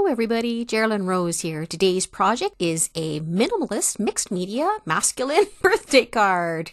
Hello everybody, Geraldine Rose here. Today's project is a minimalist mixed media masculine birthday card.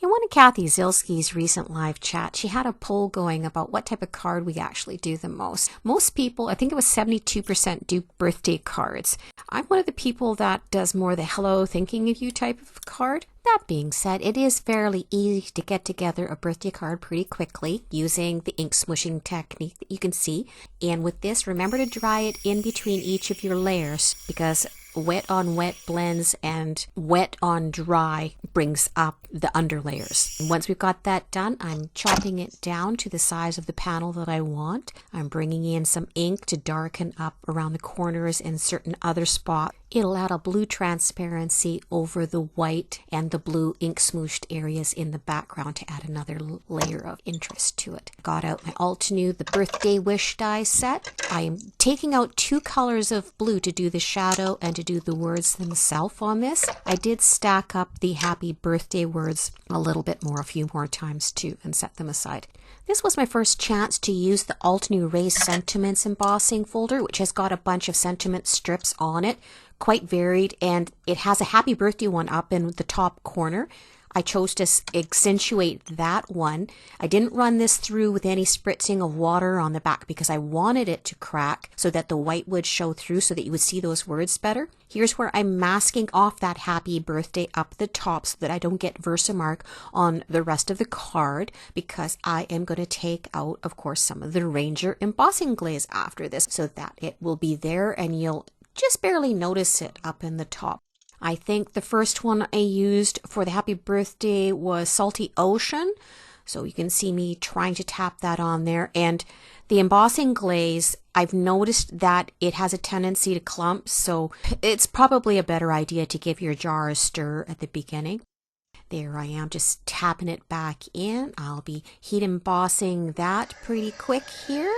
In one of Kathy Zilski's recent live chat, she had a poll going about what type of card we actually do the most. Most people, I think it was 72%, do birthday cards. I'm one of the people that does more the hello, thinking of you type of card. That being said, it is fairly easy to get together a birthday card pretty quickly using the ink smooshing technique that you can see. And with this, remember to dry it in between each of your layers because wet on wet blends and wet on dry brings up the underlayers. And once we've got that done, I'm chopping it down to the size of the panel that I want. I'm bringing in some ink to darken up around the corners and certain other spots. It'll add a blue transparency over the white and the blue ink smooshed areas in the background to add another layer of interest to it. Got out my Altenew, the birthday wish die set. I am taking out 2 colors of blue to do the shadow and to do the words themselves on this. I did stack up the happy birthday words a little bit more, a few more times too, and set them aside. This was my first chance to use the Altenew Raised Sentiments embossing folder, which has got a bunch of sentiment strips on it, quite varied, and it has a happy birthday one up in the top corner. I chose to accentuate that one. I didn't run this through with any spritzing of water on the back because I wanted it to crack so that the white would show through so that you would see those words better. Here's where I'm masking off that happy birthday up the top so that I don't get Versamark on the rest of the card because I am going to take out, of course, some of the Ranger embossing glaze after this so that it will be there and you'll just barely notice it up in the top. I think the first one I used for the happy birthday was Salty Ocean. So you can see me trying to tap that on there. And the embossing glaze, I've noticed that it has a tendency to clump. So it's probably a better idea to give your jar a stir at the beginning. There I am, just tapping it back in. I'll be heat embossing that pretty quick here.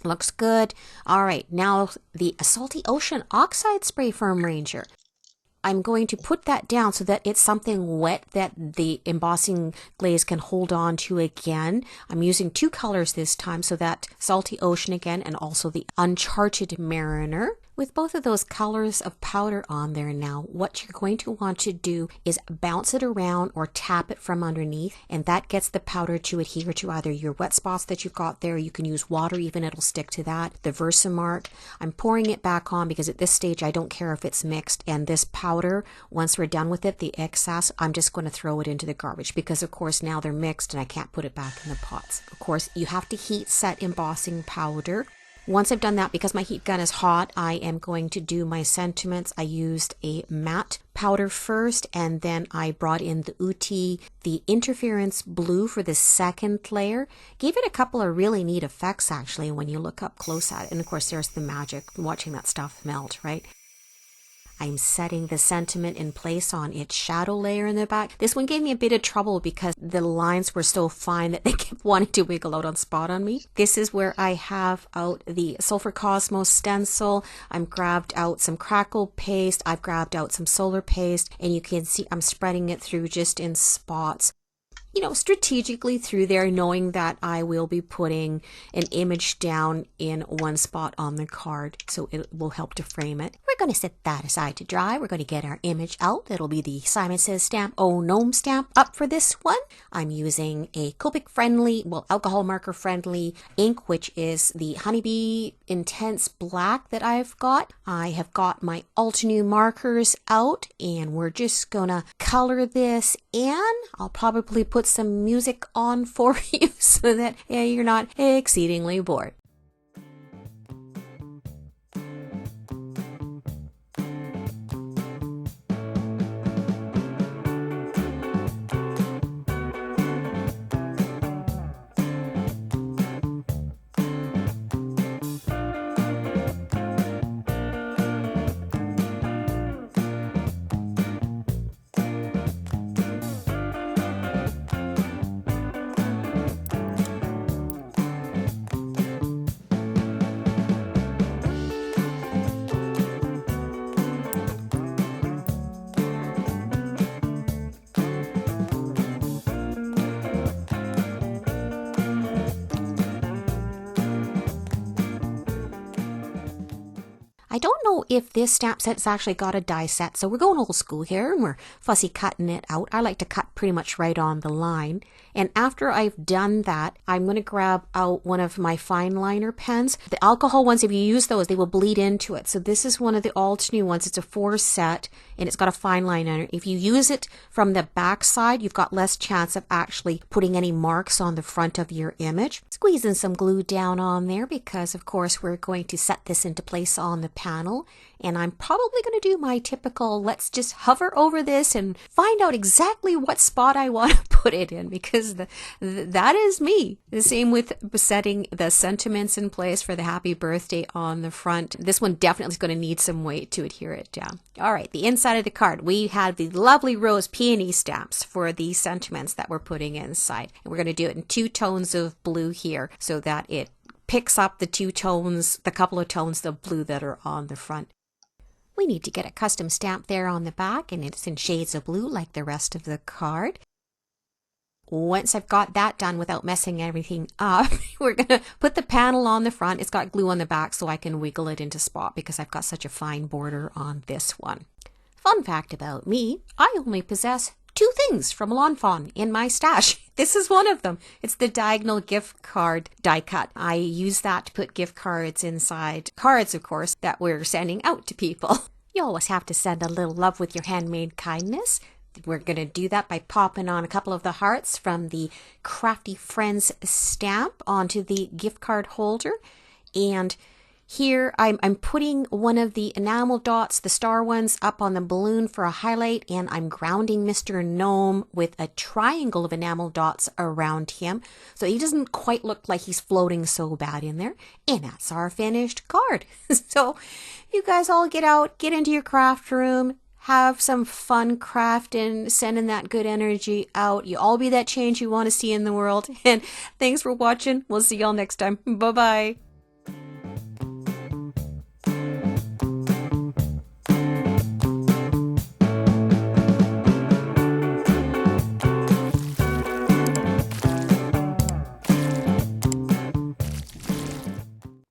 Looks good. All right, now the Salty Ocean Oxide Spray from Ranger. I'm going to put that down so that it's something wet that the embossing glaze can hold on to again. I'm using 2 colors this time, so that Salty Ocean again and also the Uncharted Mariner. With both of those colors of powder on there now, what you're going to want to do is bounce it around or tap it from underneath, and that gets the powder to adhere to either your wet spots that you've got there. You can use water even, it'll stick to that. The Versamark, I'm pouring it back on because at this stage I don't care if it's mixed, and this powder, once we're done with it, the excess, I'm just going to throw it into the garbage because of course now they're mixed and I can't put it back in the pots. Of course, you have to heat set embossing powder. Once I've done that, because my heat gun is hot, I am going to do my sentiments. I used a matte powder first, and then I brought in the Uti, the interference blue for the second layer. Gave it a couple of really neat effects actually when you look up close at it. And of course there's the magic, watching that stuff melt, right? I'm setting the sentiment in place on its shadow layer in the back. This one gave me a bit of trouble because the lines were so fine that they kept wanting to wiggle out on spot on me. This is where I have out the Sulfur Cosmos stencil. I've grabbed out some crackle paste. I've grabbed out some solar paste, and you can see I'm spreading it through just in spots. You know, strategically through there, knowing that I will be putting an image down in one spot on the card, so it will help to frame it. We're going to set that aside to dry. We're going to get our image out. It'll be the Simon Says stamp, Oh Gnome stamp up for this one. I'm using a Copic friendly, well, alcohol marker friendly ink, which is the Honeybee Intense Black that I've got. I have got my Altenew markers out, and we're just gonna color this in. I'll probably put some music on for you so that you're not exceedingly bored. know if this stamp set's actually got a die set, so we're going old school here and we're fussy cutting it out. I like to cut pretty much right on the line. And after I've done that, I'm going to grab out one of my fine liner pens. The alcohol ones, if you use those, they will bleed into it. So this is one of the Altenew ones. It's a 4 set and it's got a fine liner. If you use it from the back side, you've got less chance of actually putting any marks on the front of your image. Squeezing some glue down on there because, of course, we're going to set this into place on the panel. And I'm probably going to do my typical, let's just hover over this and find out exactly what spot I want to put it in, because that is me. The same with setting the sentiments in place for the happy birthday on the front. This one definitely is going to need some weight to adhere it down. All right, the inside of the card. We have the lovely rose peony stamps for the sentiments that we're putting inside. And we're going to do it in 2 tones of blue here so that it picks up the 2 tones, the couple of tones of blue that are on the front. We need to get a custom stamp there on the back, and it's in shades of blue like the rest of the card. Once I've got that done without messing everything up, we're going to put the panel on the front. It's got glue on the back so I can wiggle it into spot because I've got such a fine border on this one. Fun fact about me, I only possess 2 things from Lawn Fawn in my stash. This is one of them. It's the diagonal gift card die cut. I use that to put gift cards inside cards, of course, that we're sending out to people. You always have to send a little love with your handmade kindness. We're going to do that by popping on a couple of the hearts from the Crafty Friends stamp onto the gift card holder. And here I'm putting one of the enamel dots, the star ones, up on the balloon for a highlight, and I'm grounding Mr. Gnome with a triangle of enamel dots around him so he doesn't quite look like he's floating so bad in there. And that's our finished card. So you guys all get out, get into your craft room, have some fun crafting, sending that good energy out. You all be that change you want to see in the world. And thanks for watching. We'll see y'all next time. Bye-bye.